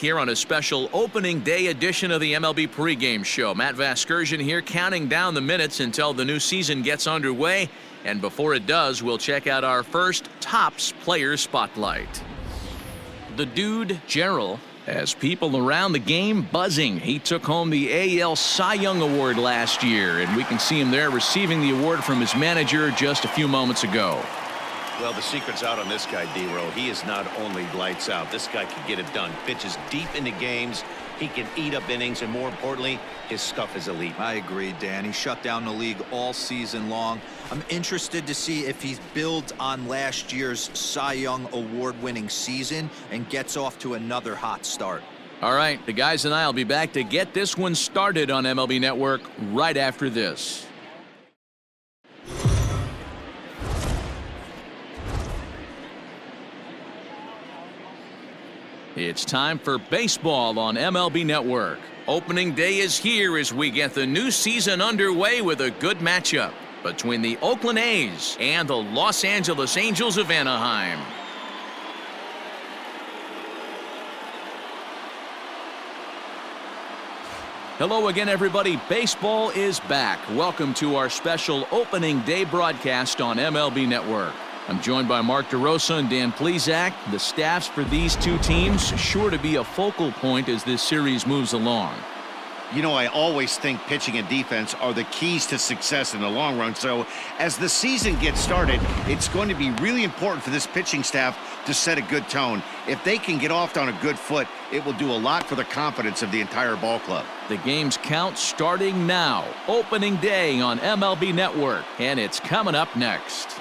Here on a special opening day edition of the MLB pregame show. Matt Vasgersian here counting down the minutes until the new season gets underway. And before it does, we'll check out our first Topps Player Spotlight. The dude, Gerald, has people around the game buzzing. He took home the AL Cy Young Award last year, and we can see him there receiving the award from his manager just a few moments ago. Well, the secret's out on this guy, D-Row. He is not only lights out. This guy can get it done. Pitches deep into games. He can eat up innings, and more importantly, his stuff is elite. I agree, Dan. He shut down the league all season long. I'm interested to see if he builds on last year's Cy Young award-winning season and gets off to another hot start. All right, the guys and I will be back to get this one started on MLB Network right after this. It's time for baseball on MLB Network. Opening day is here as we get the new season underway with a good matchup between the Oakland A's and the Los Angeles Angels of Anaheim. Hello again, everybody. Baseball is back. Welcome to our special opening day broadcast on MLB Network. I'm joined by Mark DeRosa and Dan Plesac. The staffs for these two teams sure to be a focal point as this series moves along. You know, I always think pitching and defense are the keys to success in the long run. So as the season gets started, it's going to be really important for this pitching staff to set a good tone. If they can get off on a good foot, it will do a lot for the confidence of the entire ball club. The game's count starting now. Opening day on MLB Network, and it's coming up next.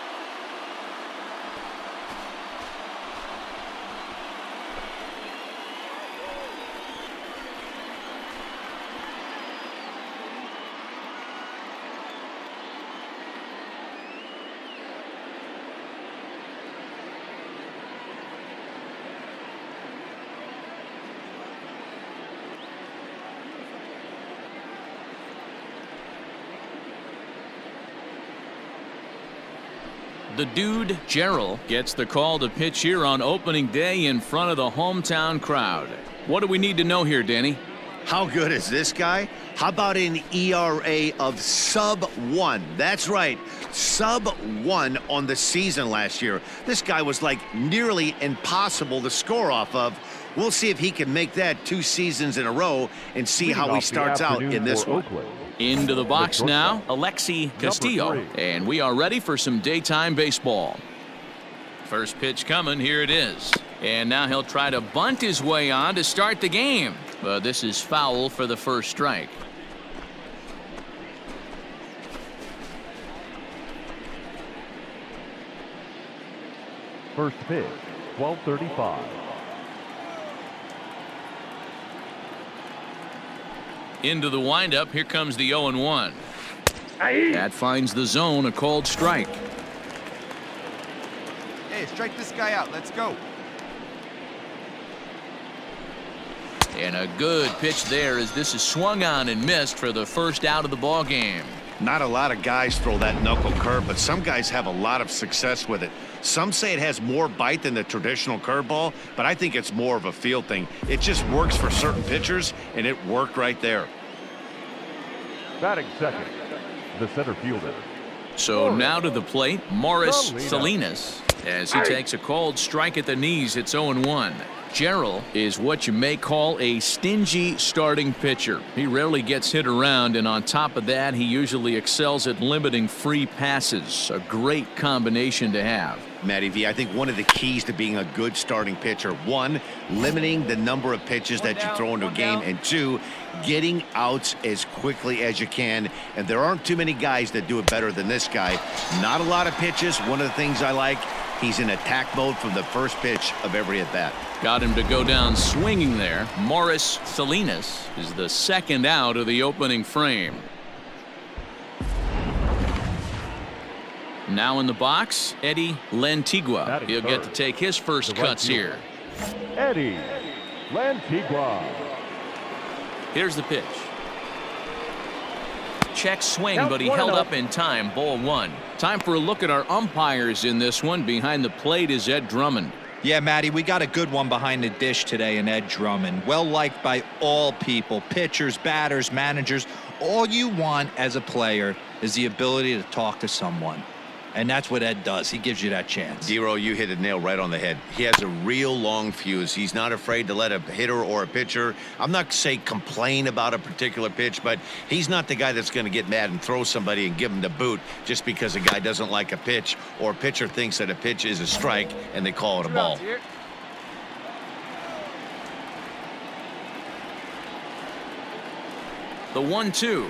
The dude, Gerald, gets the call to pitch here on opening day in front of the hometown crowd. What do we need to know here, Danny? How good is this guy? How about an ERA of sub-1? That's right, sub-1 on the season last year. This guy was like nearly impossible to score off of. We'll see if he can make that 2 seasons in a row and see how he starts out in this one. Into the box now, Alexi Castillo, and we are ready for some daytime baseball. First pitch coming, here it is. And now he'll try to bunt his way on to start the game. But this is foul for the first strike. First pitch, 12:35. Into the windup, here comes the 0-1. That finds the zone, a called strike. Hey, strike this guy out. Let's go. And a good pitch there as this is swung on and missed for the first out of the ball game. Not a lot of guys throw that knuckle curve, but some guys have a lot of success with it. Some say it has more bite than the traditional curveball, but I think it's more of a feel thing. It just works for certain pitchers, and it worked right there. Batting second, the center fielder. So now to the plate, Morris Salinas, as he takes a called strike at the knees. It's 0-1. Gerald is what you may call a stingy starting pitcher. He rarely gets hit around, and on top of that, he usually excels at limiting free passes. A great combination to have. Matty V, I think one of the keys to being a good starting pitcher, 1, limiting the number of pitches that you throw into a game, and 2, getting outs as quickly as you can. And there aren't too many guys that do it better than this guy. Not a lot of pitches. One of the things I like, he's in attack mode from the first pitch of every at-bat. Got him to go down swinging there. Morris Salinas is the second out of the opening frame. Now in the box, Eddie Lantigua. He'll get to take his first cuts here. Eddie Lantigua. Here's the pitch. Check swing, but he held up in time. Ball 1. Time for a look at our umpires in this one. Behind the plate is Ed Drummond. Yeah, Matty, we got a good one behind the dish today in Ed Drummond. Well-liked by all people, pitchers, batters, managers. All you want as a player is the ability to talk to someone. And that's what Ed does. He gives you that chance. Dero, you hit a nail right on the head. He has a real long fuse. He's not afraid to let a hitter or a pitcher, I'm not saying complain about a particular pitch, but he's not the guy that's going to get mad and throw somebody and give him the boot just because a guy doesn't like a pitch or a pitcher thinks that a pitch is a strike and they call it a ball. The 1-2.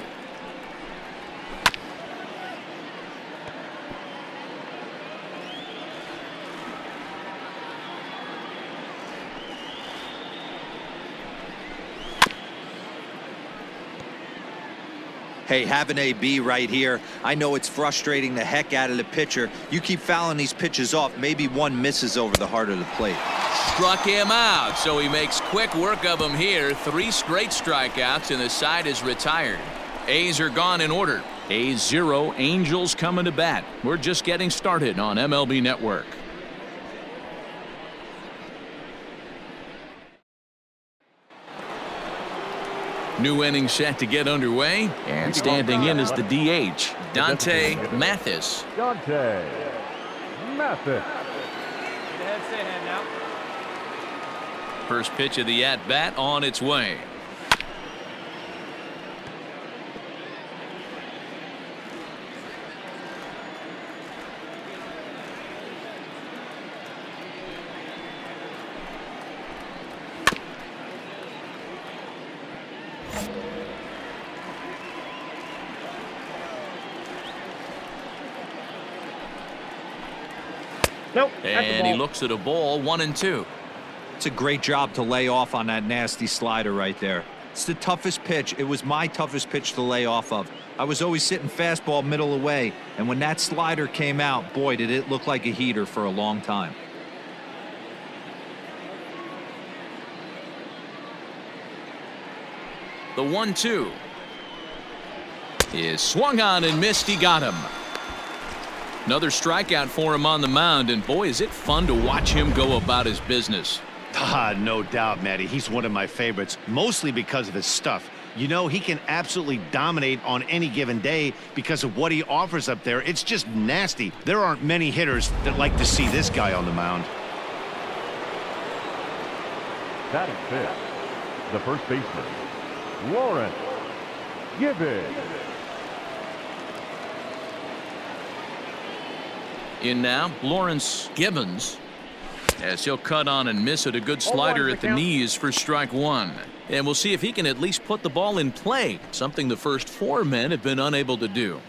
Hey, have an AB right here. I know it's frustrating the heck out of the pitcher. You keep fouling these pitches off, maybe one misses over the heart of the plate. Struck him out, so he makes quick work of him here. 3 straight strikeouts, and the side is retired. A's are gone in order. A's 0, Angels coming to bat. We're just getting started on MLB Network. New inning set to get underway, and standing in is the DH, Dante Mathis. Dante Mathis. First pitch of the at-bat on its way. Nope. And he looks at a ball, 1-2. It's a great job to lay off on that nasty slider right there. It's the toughest pitch. It was my toughest pitch to lay off of. I was always sitting fastball middle away, and when that slider came out, boy, did it look like a heater for a long time. The 1-2 is swung on and missed. He got him. Another strikeout for him on the mound, and boy, is it fun to watch him go about his business. No doubt, Matty. He's one of my favorites, mostly because of his stuff. You know, he can absolutely dominate on any given day because of what he offers up there. It's just nasty. There aren't many hitters that like to see this guy on the mound. Batting fifth, the first baseman, Lawrence Gibbons. In now, Lawrence Gibbons, as he'll cut on and miss at a good slider at the knees for strike 1. And we'll see if he can at least put the ball in play, something the first 4 men have been unable to do.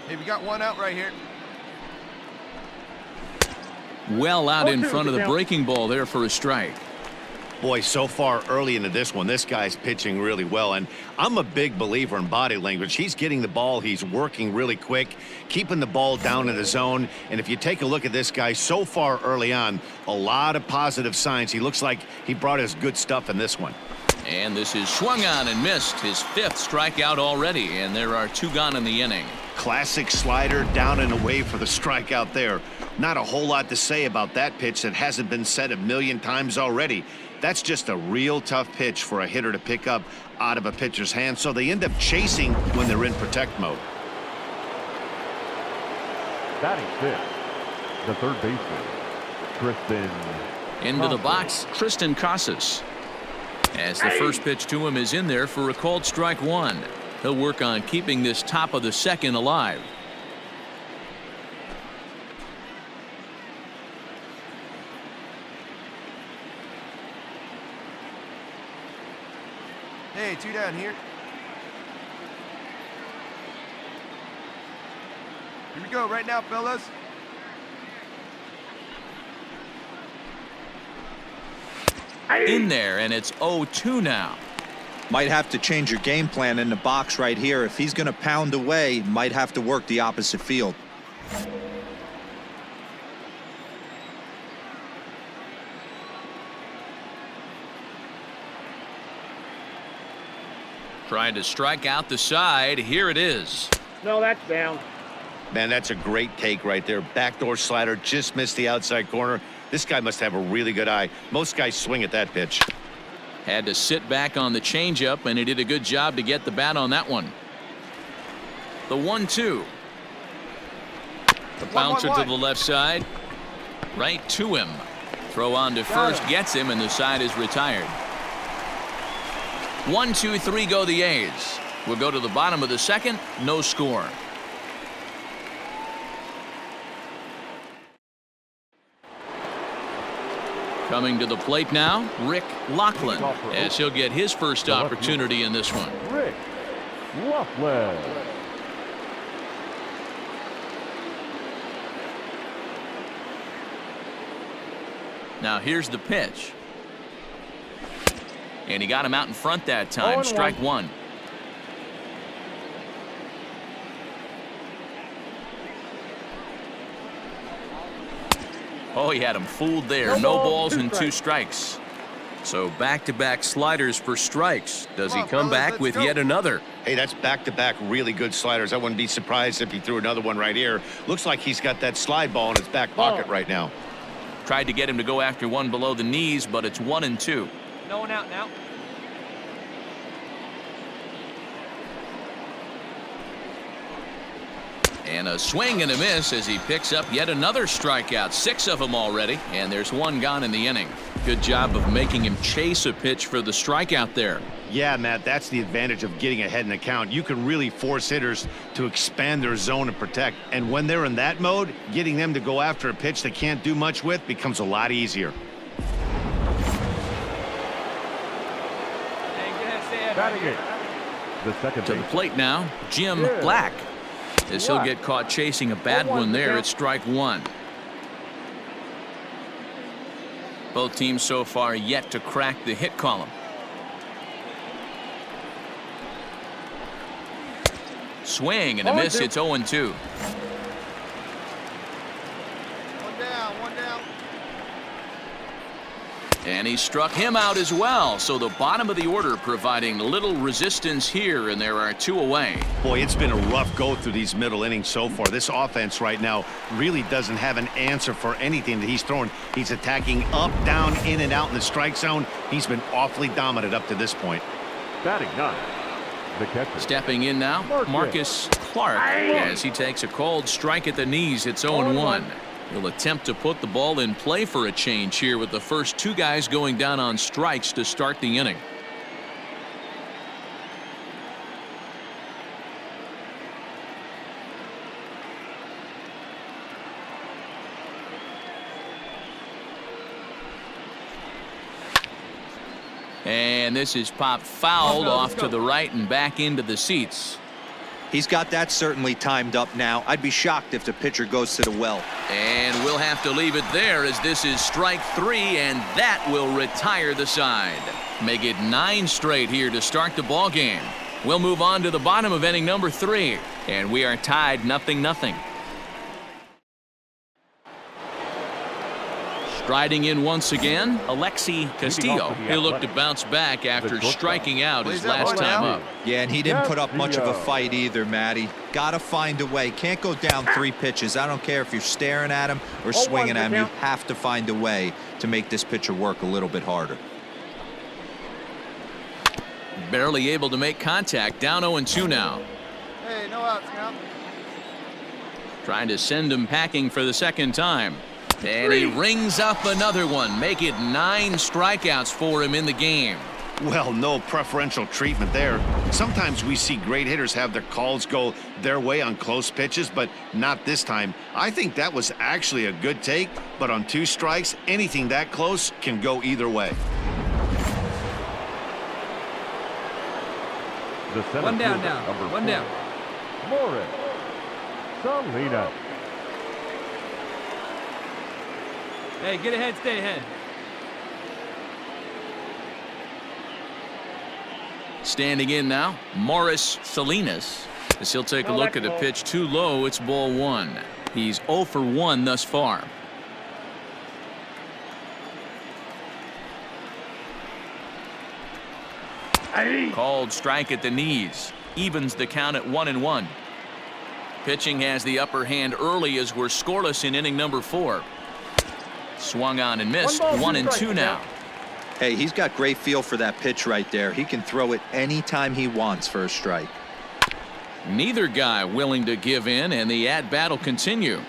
Hey, we got one out right here. Well out in front of the breaking ball there for a strike. Boy, so far early into this one, this guy's pitching really well, and I'm a big believer in body language. He's getting the ball, he's working really quick, keeping the ball down in the zone, and if you take a look at this guy so far early on, a lot of positive signs. He looks like he brought his good stuff in this one. And this is swung on and missed, his 5th strikeout already, and there are 2 gone in the inning. Classic slider down and away for the strikeout there. Not a whole lot to say about that pitch that hasn't been said a million times already. That's just a real tough pitch for a hitter to pick up out of a pitcher's hand, so they end up chasing when they're in protect mode. Batting fifth, the third baseman, Tristan. Into the box, Tristan Casas. As the first pitch to him is in there for a called strike 1. He'll work on keeping this top of the second alive. Hey, 2 down here. Here we go right now, fellas. In there, and it's 0-2 now. Might have to change your game plan in the box right here. If he's going to pound away, might have to work the opposite field. Trying to strike out the side. Here it is. No, that's down. Man, that's a great take right there. Backdoor slider, just missed the outside corner. This guy must have a really good eye. Most guys swing at that pitch. Had to sit back on the changeup, and he did a good job to get the bat on that one. The 1-2. The bouncer to the left side. Right to him. Throw on to first, gets him, and the side is retired. 1-2-3 go the A's. We'll go to the bottom of the second. No score. Coming to the plate now, Rick Laughlin, as he'll get his first opportunity in this one. Rick Laughlin. Now here's the pitch. And he got him out in front that time. Strike one. Oh, he had him fooled there. No balls and 2 strikes. So back-to-back sliders for strikes. Does he come back with yet another? Hey, that's back-to-back really good sliders. I wouldn't be surprised if he threw another one right here. Looks like he's got that slide ball in his back pocket right now. Tried to get him to go after one below the knees, but it's 1-2. No one out now. And a swing and a miss as he picks up yet another strikeout. 6 of them already, and there's 1 gone in the inning. Good job of making him chase a pitch for the strikeout there. Yeah, Matt, that's the advantage of getting ahead in the count. You can really force hitters to expand their zone and protect. And when they're in that mode, getting them to go after a pitch they can't do much with becomes a lot easier. Batting it. The second To the plate now, Jim Black. As he'll get caught chasing a bad one there at strike 1. Both teams so far yet to crack the hit column. Swing and a miss. It's 0-2. One down. And he struck him out as well. So the bottom of the order providing little resistance here, and there are 2 away. Boy, it's been a rough go through these middle innings so far. This offense right now really doesn't have an answer for anything that he's throwing. He's attacking up, down, in and out in the strike zone. He's been awfully dominant up to this point. Batting 9. The catcher. Stepping in now, Marcus Clark, as he takes a called strike at the knees. It's 0-1. He'll attempt to put the ball in play for a change here with the first 2 guys going down on strikes to start the inning. And this is popped foul off to the right and back into the seats. He's got that certainly timed up now. I'd be shocked if the pitcher goes to the well. And we'll have to leave it there as this is strike 3, and that will retire the side. Make it 9 straight here to start the ball game. We'll move on to the bottom of inning number 3, and we are tied 0-0. Striding in once again, Alexi Castillo. He'll look to bounce back after striking out his last time up. Yeah, and he didn't put up much of a fight either, Matty. Gotta find a way. Can't go down 3 pitches. I don't care if you're staring at him or swinging at him. You have to find a way to make this pitcher work a little bit harder. Barely able to make contact. Down 0-2 now. Hey, no outs now. Trying to send him packing for the second time. And he rings up another one. Make it 9 strikeouts for him in the game. Well, no preferential treatment there. Sometimes we see great hitters have their calls go their way on close pitches, but not this time. I think that was actually a good take, but on 2 strikes, anything that close can go either way. The center One down fielder, now. number 1 4, down. Morris Salinas. Hey, get ahead, stay ahead. Standing in now, Morris Salinas. As he'll take a look at a pitch too low, it's ball 1. He's 0 for 1 thus far. Called strike at the knees. Evens the count at 1-1. Pitching has the upper hand early as we're scoreless in inning number 4. Swung on and missed. 1-2 now. Hey, he's got great feel for that pitch right there. He can throw it anytime he wants for a strike. Neither guy willing to give in, and the at-bat will continue.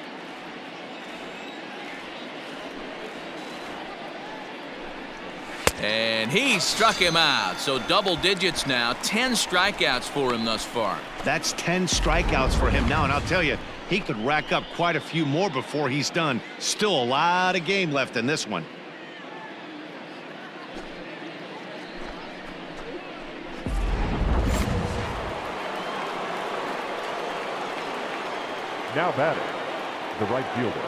And he struck him out. So double digits now. 10 strikeouts for him thus far. That's 10 strikeouts for him now, and I'll tell you, he could rack up quite a few more before he's done. Still a lot of game left in this one. Now batting, the right fielder,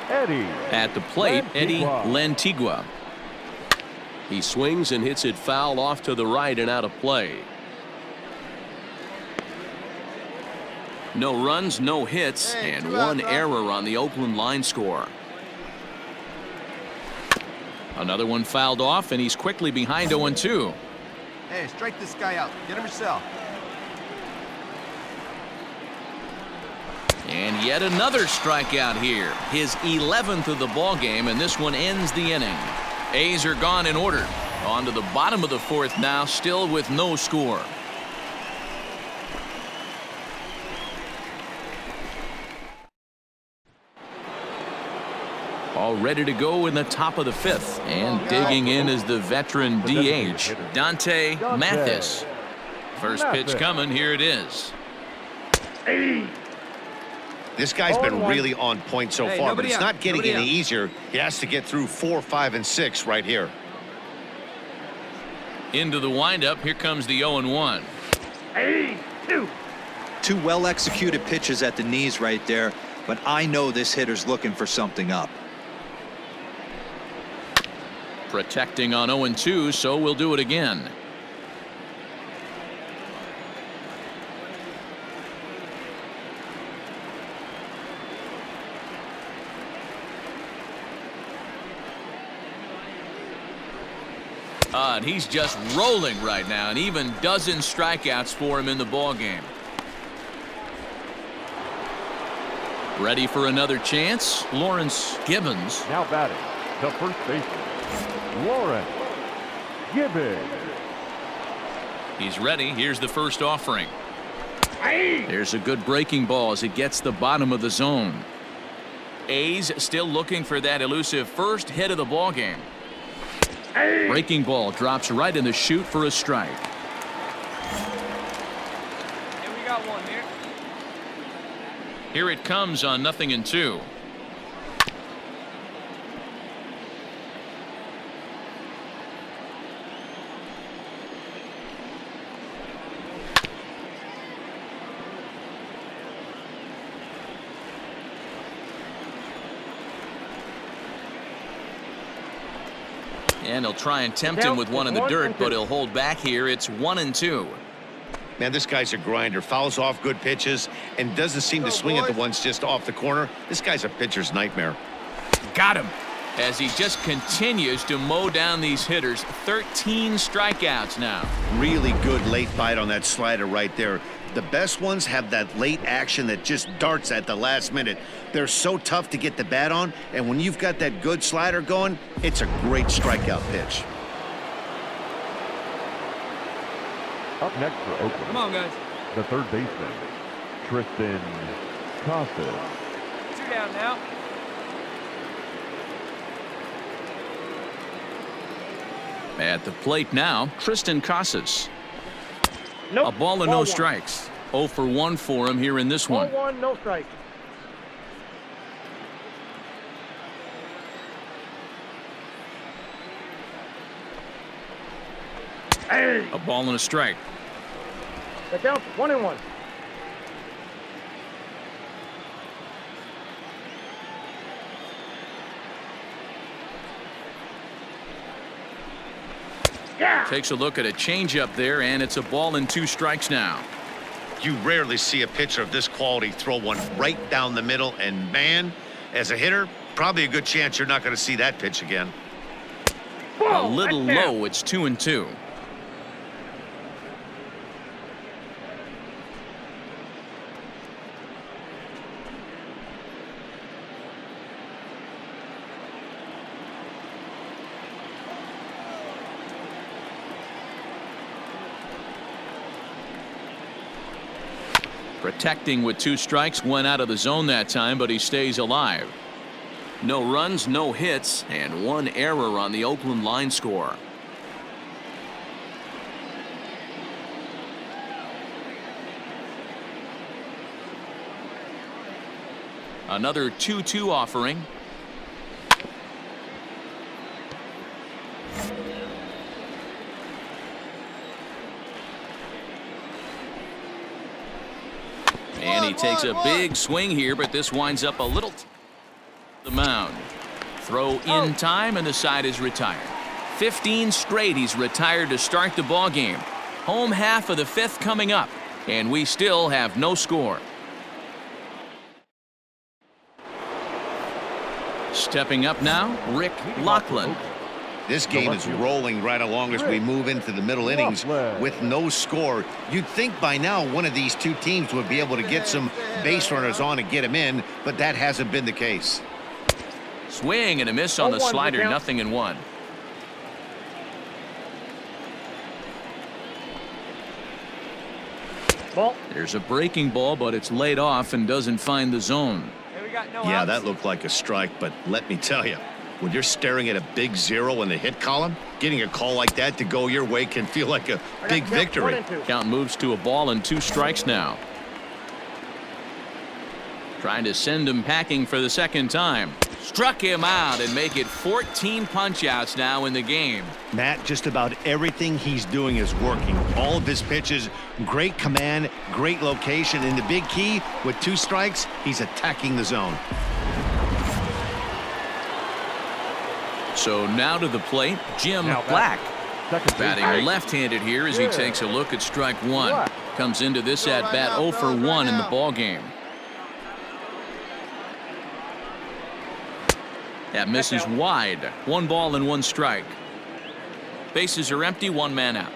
Eddie. At the plate, Eddie Lantigua. Lantigua. He swings and hits it foul off to the right and out of play. No runs, no hits, and one error on the Oakland line score. Another one fouled off, and he's quickly behind 0-2. Hey, strike this guy out. Get him yourself. And yet another strikeout here. His 11th of the ball game, and this one ends the inning. A's are gone in order. On to the bottom of the 4th now, still with no score. All ready to go in the top of the 5th. And digging in is the veteran DH, Dante Mathis. First pitch coming. Here it is. This guy's been really on point so far, but it's not getting any out. easier. He has to get through 4, 5, and 6 right here. Into the windup. Here comes the 0-1. Two well-executed pitches at the knees right there, but I know this hitter's looking for something up. Protecting on 0-2, so we'll do it again. And he's just rolling right now, and even dozen strikeouts for him in the ball game. Ready for another chance? Lawrence Gibbons. Now batting, the first baseman, Lawrence Gibbons. He's ready. Here's the first offering. There's a good breaking ball as it gets the bottom of the zone. A's still looking for that elusive first hit of the ball game. Breaking ball drops right in the chute for a strike. And we got one here. Here it comes on 0-2. And he'll try and tempt him with one in the dirt, but he'll hold back here. It's 1-2. Man, this guy's a grinder. Fouls off good pitches and doesn't seem to swing at the ones just off the corner. This guy's a pitcher's nightmare. Got him. As he just continues to mow down these hitters. 13 strikeouts now. Really good late bite on that slider right there. The best ones have that late action that just darts at the last minute. They're so tough to get the bat on, and when you've got that good slider going, it's a great strikeout pitch. Up next for Oakland, Come on, guys. the third baseman, Tristan Casas. 2 down now. At the plate now, Tristan Casas. Nope. A ball and no strikes. 0 for 1 for him here in this one. 1, no strike. A ball and a strike. The count 1-1. Yeah. Takes a look at a changeup there, and it's a ball and 2 strikes now. You rarely see a pitcher of this quality throw one right down the middle, and man, as a hitter, probably a good chance you're not going to see that pitch again. A little low. It's 2-2. Protecting with 2 strikes, went out of the zone that time, but he stays alive. No runs, no hits, and 1 error on the Oakland line score. Another 2-2 offering. And he takes a big swing here, but this winds up a little the mound. Throw in time, and the side is retired. 15 straight he's retired to start the ball game. Home half of the 5th coming up, and we still have no score. Stepping up now, Rick Lachlan. This game is rolling right along as we move into the middle innings with no score. You'd think by now one of these 2 teams would be able to get some base runners on and get them in, but that hasn't been the case. Swing and a miss on the slider, 0-1. Ball. There's a breaking ball, but it's laid off and doesn't find the zone. Hey, we got no Yeah, outs. that looked like a strike, but let me tell you, when you're staring at a big 0 in the hit column, getting a call like that to go your way can feel like a big victory. 1-2. Count moves to a ball and 2 strikes now. Trying to send him packing for the 2nd time. Struck him out and make it 14 punch-outs now in the game. Matt, just about everything he's doing is working. All of his pitches, great command, great location, and the big key, with 2 strikes, he's attacking the zone. So now to the plate, Jim Now Black. Second base. Batting left-handed here as he takes a look at strike 1. Comes into this at-bat 0 for 1 in the ball game. That misses wide. 1 ball and 1 strike. Bases are empty, 1 man out.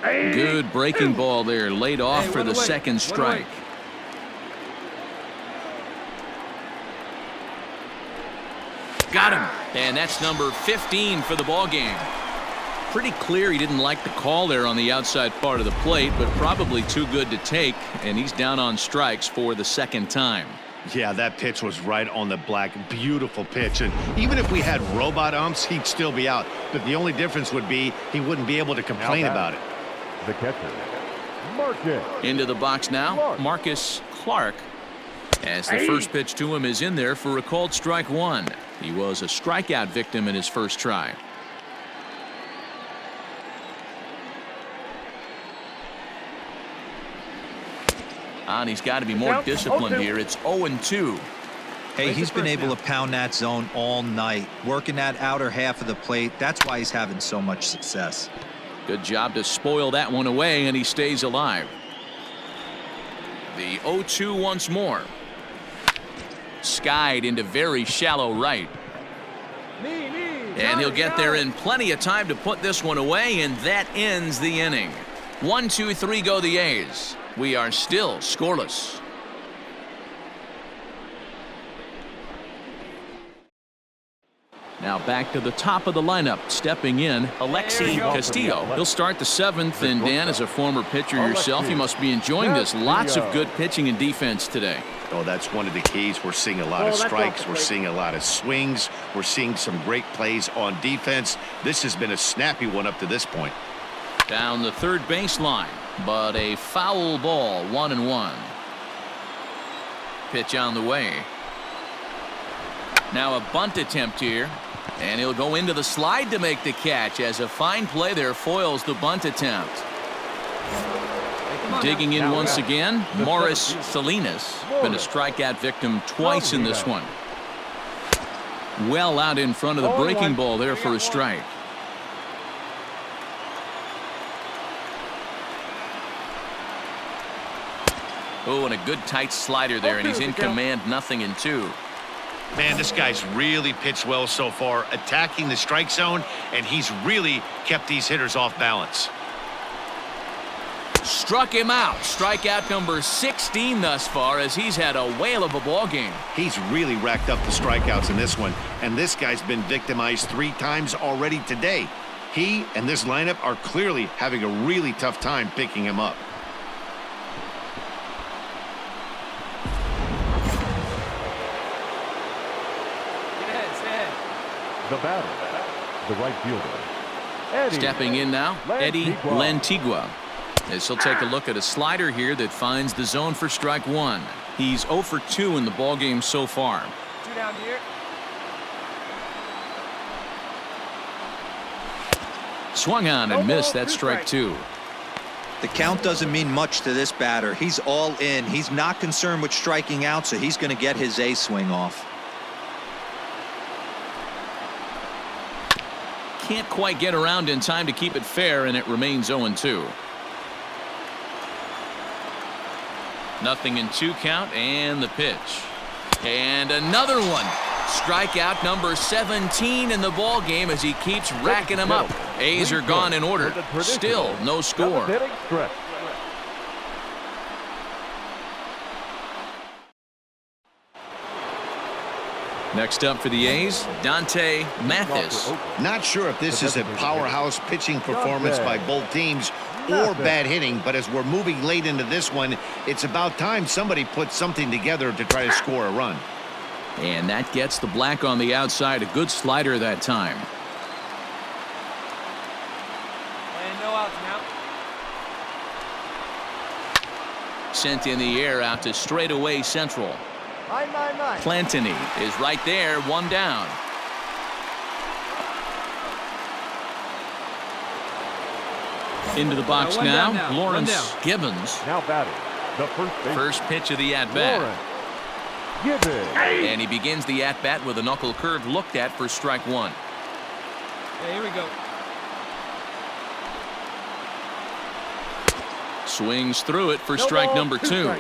Good breaking ball there, laid off for the 2nd strike. Got him, and that's number 15 for the ball game. Pretty clear he didn't like the call there on the outside part of the plate, but probably too good to take, and he's down on strikes for the 2nd time. Yeah, that pitch was right on the black. Beautiful pitch. And even if we had robot umps, he'd still be out. But the only difference would be he wouldn't be able to complain about it. The catcher, Marcus. Into the box now, Marcus Clark. As the first pitch to him is in there for a called strike 1. He was a strikeout victim in his first try. And he's got to be more disciplined here. It's 0-2. Hey, he's been able to pound that zone all night, working that outer half of the plate. That's why he's having so much success. Good job to spoil that one away, and he stays alive. The 0-2 once more. Skied into very shallow right. And he'll get there in plenty of time to put this one away, and that ends the inning. 1, 2, 3 go the A's. We are still scoreless. Now back to the top of the lineup. Stepping in, Alexi Castillo. He'll start the 7th, and Dan, as a former pitcher yourself, you must be enjoying this. Lots of good pitching and defense today. Oh, that's one of the keys. We're seeing a lot of strikes. We're seeing a lot of swings. We're seeing some great plays on defense. This has been a snappy one up to this point. Down the 3rd baseline, but a foul ball, 1-1. Pitch on the way. Now a bunt attempt here, and he'll go into the slide to make the catch as a fine play there foils the bunt attempt. Digging in once again, Morris Salinas. Been a strikeout victim twice in this one. Well out in front of the breaking ball there for a strike. Oh, and a good tight slider there, and he's in command, 0-2. Man, this guy's really pitched well so far, attacking the strike zone, and he's really kept these hitters off balance. Struck him out. Strikeout number 16 thus far, as he's had a whale of a ball game. He's really racked up the strikeouts in this one, and this guy's been victimized 3 times already today. He and this lineup are clearly having a really tough time picking him up. The batter, the right fielder, Eddie. Stepping in now, Eddie Lantigua. As he'll take a look at a slider here that finds the zone for strike one. He's 0 for 2 in the ballgame so far. 2 down here. Swung on and missed. That strike two. The count doesn't mean much to this batter. He's all in. He's not concerned with striking out, so he's going to get his A swing off. Can't quite get around in time to keep it fair, and it remains 0-2. Nothing in 2 count, and the pitch. And another one. Strikeout number 17 in the ball game as he keeps racking them up. A's are gone in order. Still no score. Next up for the A's, Dante Mathis. Not sure if this is a powerhouse pitching performance by both teams or bad hitting, but as we're moving late into this one, it's about time somebody puts something together to try to score a run. And that gets the black on the outside. A good slider that time. And no outs now. Sent in the air out to straightaway central. 9-9-9. Plantini is right there, 1 down. Into the box now, Lawrence Gibbons. Now batting, the First pitch of the at-bat. Gibbons. And he begins the at-bat with a knuckle curve looked at for strike one. Yeah, here we go. Swings through it for strike number 2.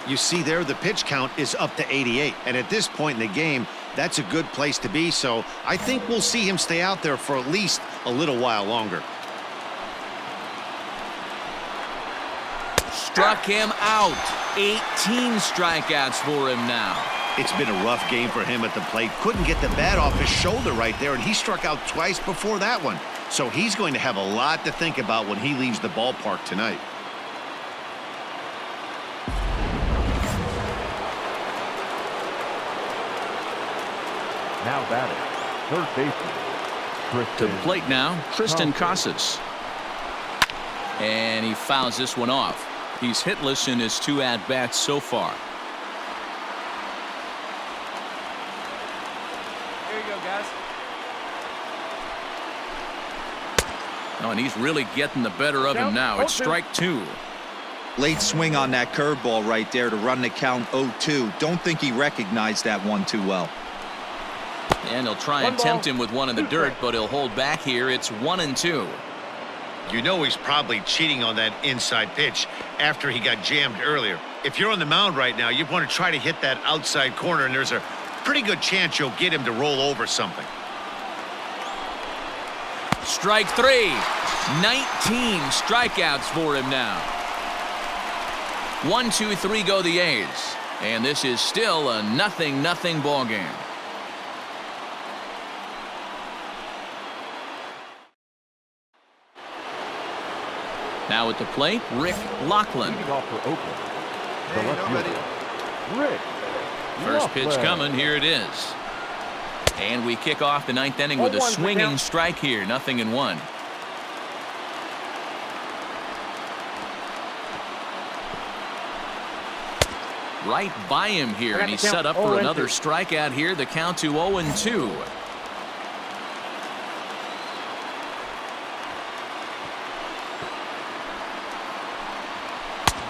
You see there, the pitch count is up to 88, and at this point in the game, that's a good place to be, so I think we'll see him stay out there for at least a little while longer. Struck him out. 18 strikeouts for him now. It's been a rough game for him at the plate. Couldn't get the bat off his shoulder right there, and he struck out twice before that one. So he's going to have a lot to think about when he leaves the ballpark tonight. Now batting, third baseman, To the plate now, Tristan Casas. And he fouls this one off. He's hitless in his 2 at-bats so far. Here you go, guys. Oh, and he's really getting the better of him now. It's strike 2. Late swing on that curveball right there to run the count 0-2. Don't think he recognized that one too well. And he'll try and tempt him with one in the dirt, but he'll hold back here. It's 1-2. You know he's probably cheating on that inside pitch after he got jammed earlier. If you're on the mound right now, you want to try to hit that outside corner, and there's a pretty good chance you'll get him to roll over something. Strike 3. 19 strikeouts for him now. 1, 2, 3 go the A's. And this is still a 0-0 ball game. Now at the plate, Rick Lachlan. leading off for Oakland, the left fielder, Rick. First pitch Lachlan. coming. Here it is. And we kick off the 9th inning with a 0-1 swinging strike here. 0-1. Right by him here, and he's set up for another strikeout here. The count to 0-2.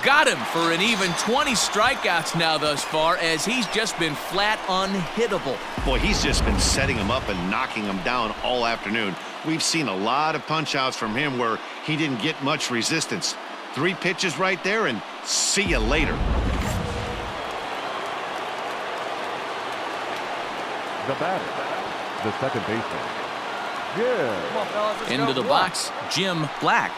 Got him for an even 20 strikeouts now thus far, as he's just been flat unhittable. Boy, he's just been setting him up and knocking him down all afternoon. We've seen a lot of punch-outs from him where he didn't get much resistance. 3 pitches right there, and see you later. The batter, the second baseman, Jim. Come on, fellas, let's Into go. the box, Jim Black.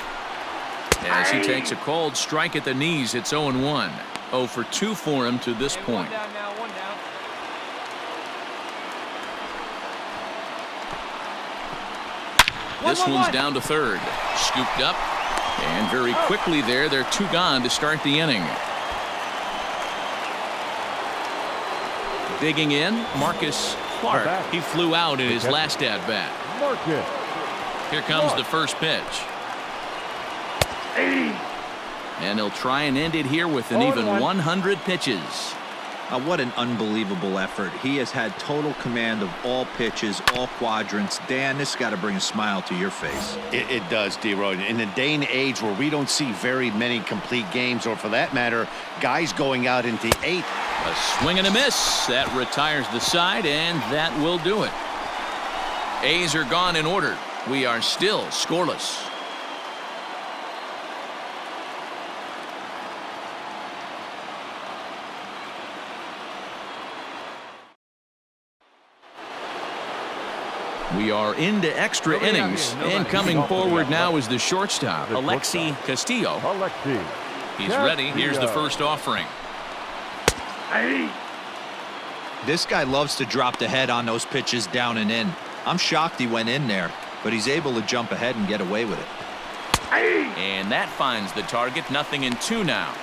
As he takes a cold strike at the knees, it's 0-1. 0 for 2 for him to this And point. 1 down now, 1 down. This one's down to third. Scooped up. And very quickly there, they're 2 gone to start the inning. Digging in, Marcus Clark. He flew out in his last at-bat. Marcus. Here comes the first pitch. And he'll try and end it here with an even 100 pitches. What an unbelievable effort. He has had total command of all pitches, all quadrants. Dan, this got to bring a smile to your face. It does, D-Roy. In a day and age where we don't see very many complete games, or for that matter, guys going out into 8. A swing and a miss. That retires the side, and that will do it. A's are gone in order. We are still scoreless. We are into extra innings, and coming forward now is the shortstop, Alexi Castillo. He's ready. Here's the first offering. This guy loves to drop the head on those pitches down and in. I'm shocked he went in there, but he's able to jump ahead and get away with it. And that finds the target. 0-2 now.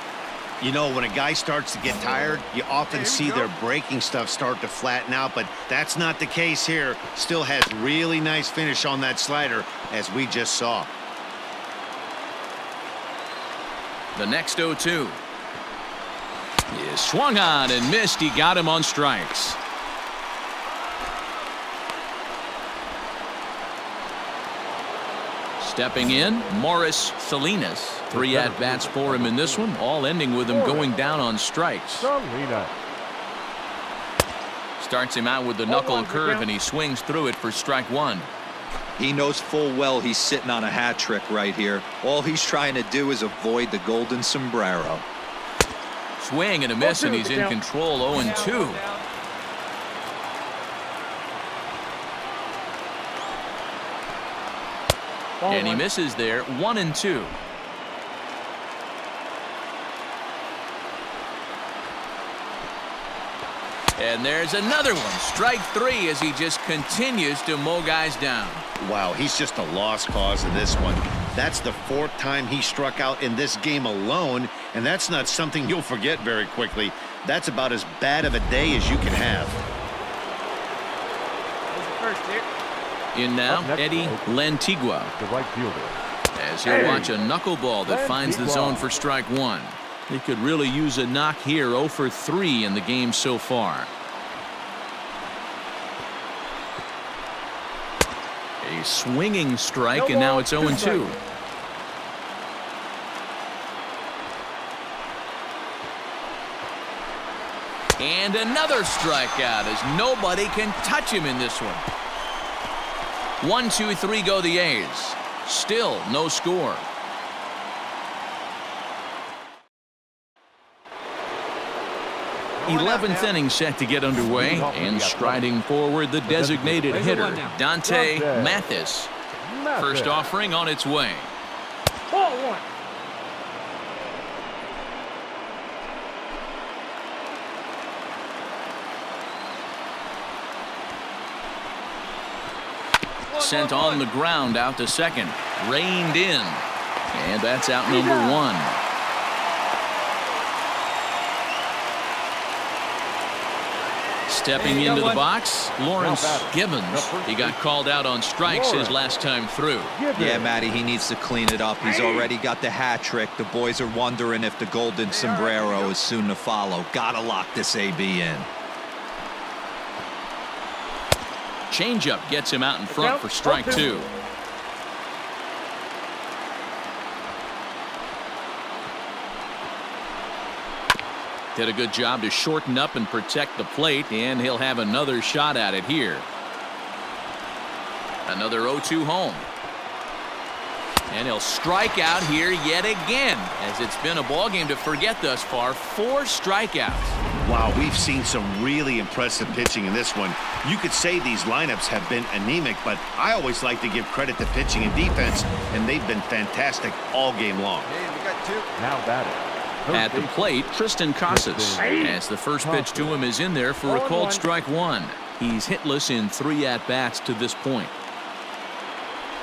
You know, when a guy starts to get tired, you often see their breaking stuff start to flatten out, but that's not the case here. Still has really nice finish on that slider, as we just saw. The next 0-2 is swung on and missed. He got him on strikes. Stepping in, Morris Salinas. 3 at-bats for him in this one, all ending with him going down on strikes. Starts him out with the knuckle curve, and he swings through it for strike 1. He knows full well he's sitting on a hat trick right here. All he's trying to do is avoid the golden sombrero. Swing and a miss, and he's in control. 0-2. And he misses there. 1-2. And there's another one. Strike 3 as he just continues to mow guys down. Wow, he's just a lost cause in this one. That's the 4th time he struck out in this game alone, and that's not something you'll forget very quickly. That's about as bad of a day as you can have. In now, Eddie Lantigua. The right fielder. As he'll watch a knuckleball that finds the zone for strike 1. He could really use a knock here. 0 for 3 in the game so far. A swinging strike, and now it's 0-2. And another strikeout as nobody can touch him in this one. 1, 2, 3 go the A's. Still no score. Eleventh inning set to get underway, and striding forward the designated hitter, Dante Mathis. First offering on its way. Ball 1. Sent on the ground out to second. Reined in. And that's out number 1. Stepping into the box, Lawrence Gibbons. He got called out on strikes his last time through. Yeah, Matty, he needs to clean it up. He's already got the hat trick. The boys are wondering if the golden sombrero is soon to follow. Gotta lock this AB in. Changeup gets him out in front for strike 2. Did a good job to shorten up and protect the plate, and he'll have another shot at it here. Another 0-2 home. And he'll strike out here yet again, as it's been a ball game to forget thus far. 4 strikeouts. Wow, we've seen some really impressive pitching in this one. You could say these lineups have been anemic, but I always like to give credit to pitching and defense, and they've been fantastic all game long. Hey, we got 2. Now batting. At the plate, Tristan Casas, as the first pitch to him is in there for a called strike 1. He's hitless in 3 at-bats to this point.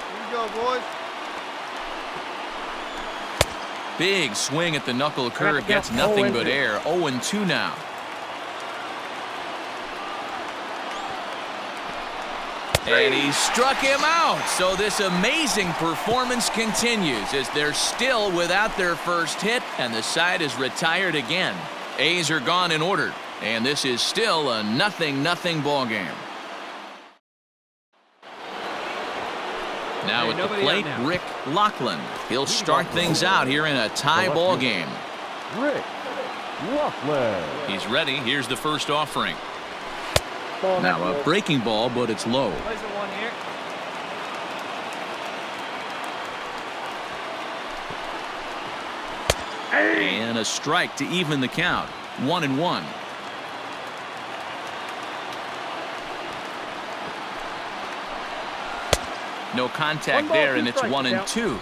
Here you go, boys. Big swing at the knuckle curve, gets count. nothing but 0-2. air. 0-2 now. And he struck him out. So this amazing performance continues as they're still without their first hit, and the side is retired again. A's are gone in order, and this is still a 0-0 ball game. Now at the plate, Rick Lachlan. He'll start things out here in a tie ball game. Rick Laughlin. He's ready. Here's the first offering. Ball Now a next. breaking ball, but it's low. Plays it one here. And a strike to even the count. 1-1. No contact 1 ball, there, 2 and it's strikes, 1-2.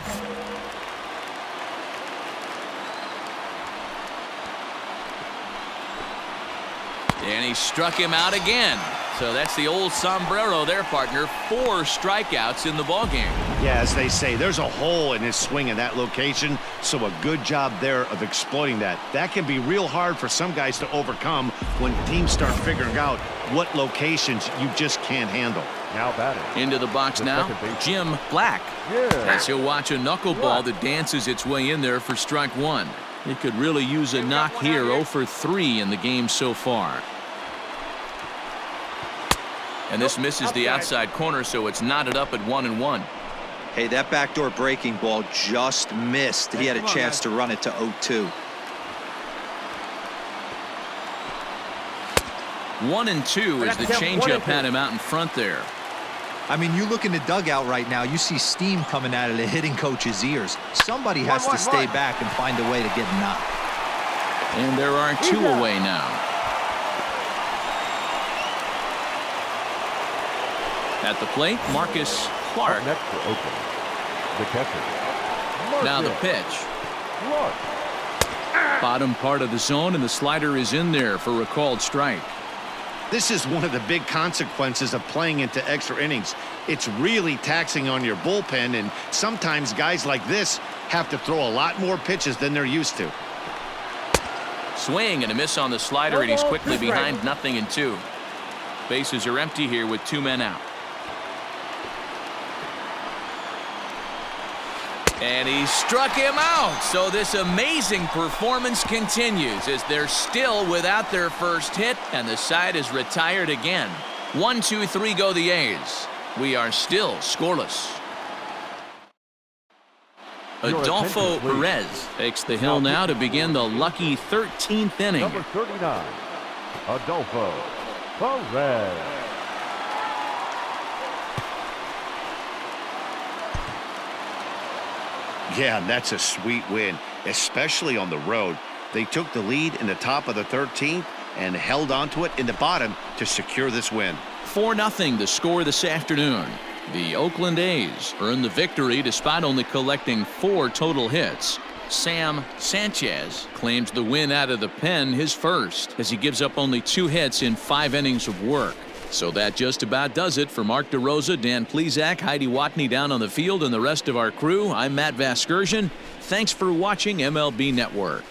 And he struck him out again. So that's the old sombrero there, partner. 4 strikeouts in the ballgame. Yeah, as they say, there's a hole in his swing in that location, so a good job there of exploiting that. That can be real hard for some guys to overcome when teams start figuring out what locations you just can't handle. Now batting. Into the box The now, second baseman. Jim Black. Yeah. As he'll watch a knuckleball that dances its way in there for strike 1. He could really use a knock here. 0 for 3 in the game so far. And this misses the outside corner, so it's knotted up at 1-1. Hey, that backdoor breaking ball just missed. He had a chance to run it to 0-2. 1-2 as the changeup had him out in front there. I mean, you look in the dugout right now, you see steam coming out of the hitting coach's ears. Somebody has to stay back and find a way to get knocked. And there are 2 away now. At the plate, Marcus Clark. Up next for Oakland, the catcher. Now the Marcus pitch. Clark. Bottom part of the zone, and the slider is in there for a called strike. This is one of the big consequences of playing into extra innings. It's really taxing on your bullpen, and sometimes guys like this have to throw a lot more pitches than they're used to. Swing and a miss on the slider, and he's quickly behind 0-2. Bases are empty here with 2 men out. And he struck him out. So this amazing performance continues as they're still without their first hit, and the side is retired again. 1-2-3 go the A's. We are still scoreless. Adolfo attention, please. Perez takes the hill now to begin the lucky 13th inning. Number 39, Adolfo Perez. Yeah, that's a sweet win, especially on the road. They took the lead in the top of the 13th and held on to it in the bottom to secure this win. 4-0 the score this afternoon. The Oakland A's earned the victory despite only collecting 4 total hits. Sam Sanchez claims the win out of the pen, his first, as he gives up only 2 hits in 5 innings of work. So that just about does it for Mark DeRosa, Dan Plesac, Heidi Watney down on the field, and the rest of our crew. I'm Matt Vasgersian. Thanks for watching MLB Network.